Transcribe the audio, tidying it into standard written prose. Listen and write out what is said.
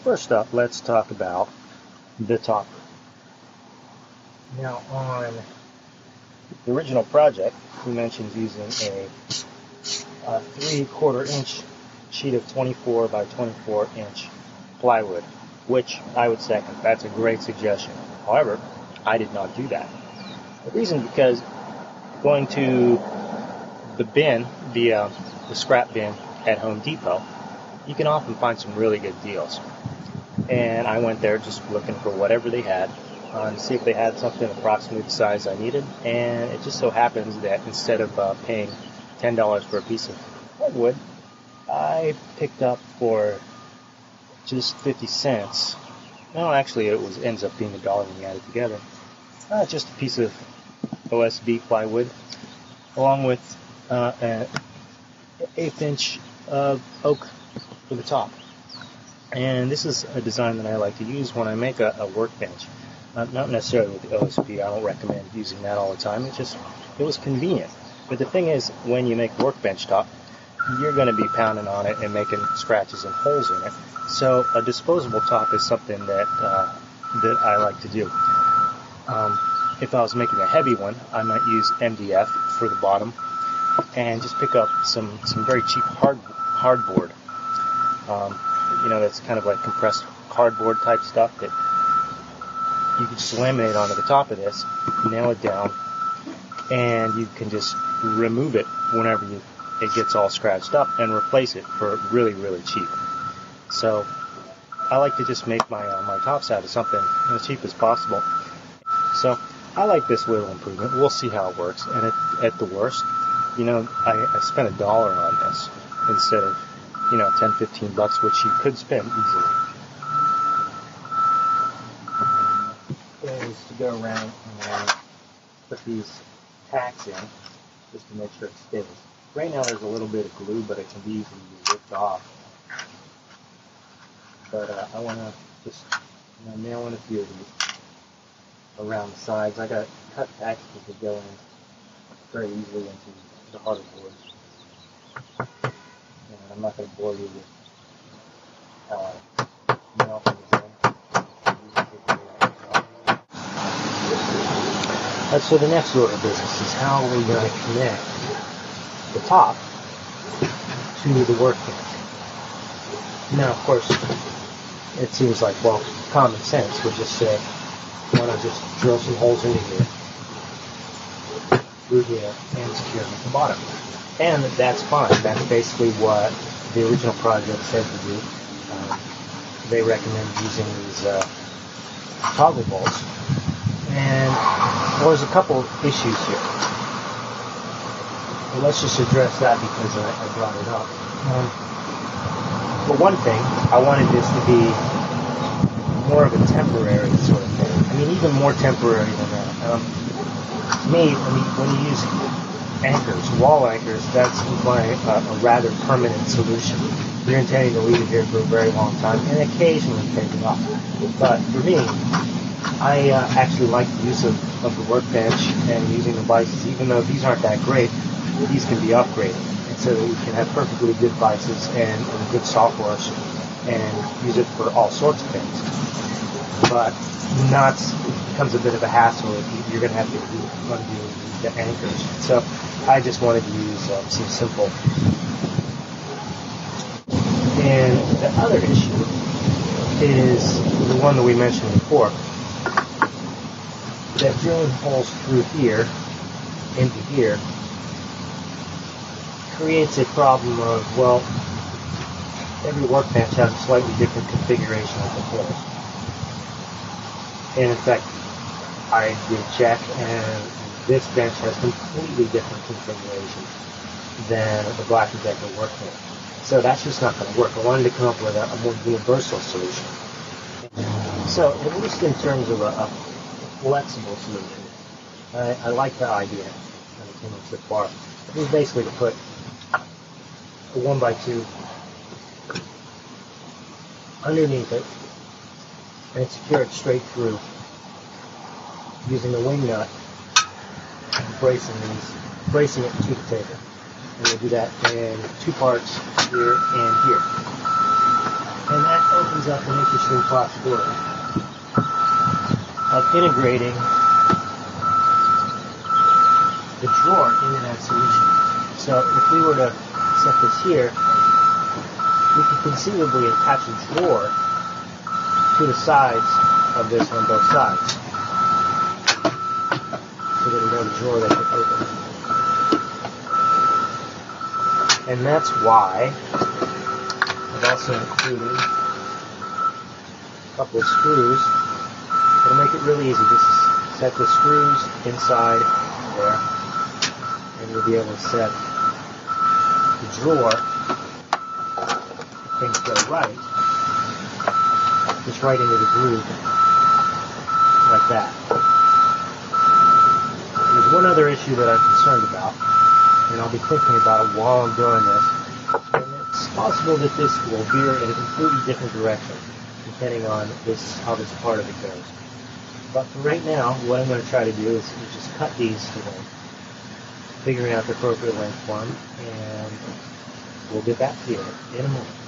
first up, let's talk about the topper. Now, on the original project, we mentioned using a 3/4 inch sheet of 24 by 24 inch plywood, which I would second. That's a great suggestion. However, I did not do that. The reason because going to the bin, the scrap bin at Home Depot, you can often find some really good deals. And I went there just looking for whatever they had to see if they had something approximately the size I needed. And it just so happens that instead of paying $10 for a piece of hardwood, I picked up for just 50 cents. No, actually, ends up being $1 when you add it together. Just a piece of OSB plywood, along with an 1/8 inch of oak for the top. And this is a design that I like to use when I make a workbench. Not necessarily with the OSB. I don't recommend using that all the time. It was convenient. But the thing is, when you make a workbench top, you're going to be pounding on it and making scratches and holes in it. So a disposable top is something that I like to do. If I was making a heavy one, I might use MDF for the bottom and just pick up some very cheap hardboard. That's kind of like compressed cardboard type stuff that you can just laminate onto the top of this, nail it down, and you can just remove it whenever it gets all scratched up and replace it for really, really cheap. So I like to just make my tops out of something as cheap as possible. So I like this little improvement. We'll see how it works. And at the worst, I spent $1 on this instead of, $10-15, which you could spend easily. Is to go around and put these tacks in just to make sure it stays. Right now there's a little bit of glue, but it can be easily ripped off. But I want to just nail in a few of these around the sides. I got cut tacks that could go in very easily into the harder boards. And I'm not going to bore you with melting these in. So the next order of business is how we're going to connect the top to the workbench. Now, of course, it seems like, common sense would just say, why not just drill some holes into here, through here, and secure them at the bottom. And that's fine. That's basically what the original project said to do. They recommend using these toggle bolts. And there's a couple of issues here. Well, let's just address that because I brought it up. For one thing, I wanted this to be more of a temporary sort of thing. I mean, even more temporary than that. To me, when you use anchors, wall anchors, that's a rather permanent solution. You're intending to leave it here for a very long time and occasionally take it off. But for me, I actually like the use of the workbench and using the vices. Even though these aren't that great, these can be upgraded. And so that you can have perfectly good vices and good software and use it for all sorts of things. But it becomes a bit of a hassle if you're going to have to undo the anchors. So I just wanted to use some simple. And the other issue is the one that we mentioned before, that drilling holes through here into here creates a problem of, every workbench has a slightly different configuration of the holes. And in fact, I did check, and this bench has completely different configuration than the Black Decker Workmate. So that's just not going to work. I wanted to come up with a more universal solution. So, at least in terms of a flexible solution, I like the idea that it came up so far. It was basically to put a 1x2 underneath it and secure it straight through using the wing nut and bracing it to the table. And we'll do that in two parts, here and here. And that opens is up an interesting possibility of integrating the drawer into that solution. So if we were to set this here, we could conceivably attach a drawer to the sides of this on both sides. So that we have a drawer that can open. And that's why I've also included a couple of screws. It'll make it really easy. Just set the screws inside there, and you'll be able to set the drawer, if things go right, just right into the groove, like that. There's one other issue that I'm concerned about, and I'll be thinking about it while I'm doing this. And it's possible that this will veer in a completely different direction, depending on how this part of it goes. But for right now, what I'm going to try to do is just cut these to length, figuring out the appropriate length for them, and we'll get back to you in a moment.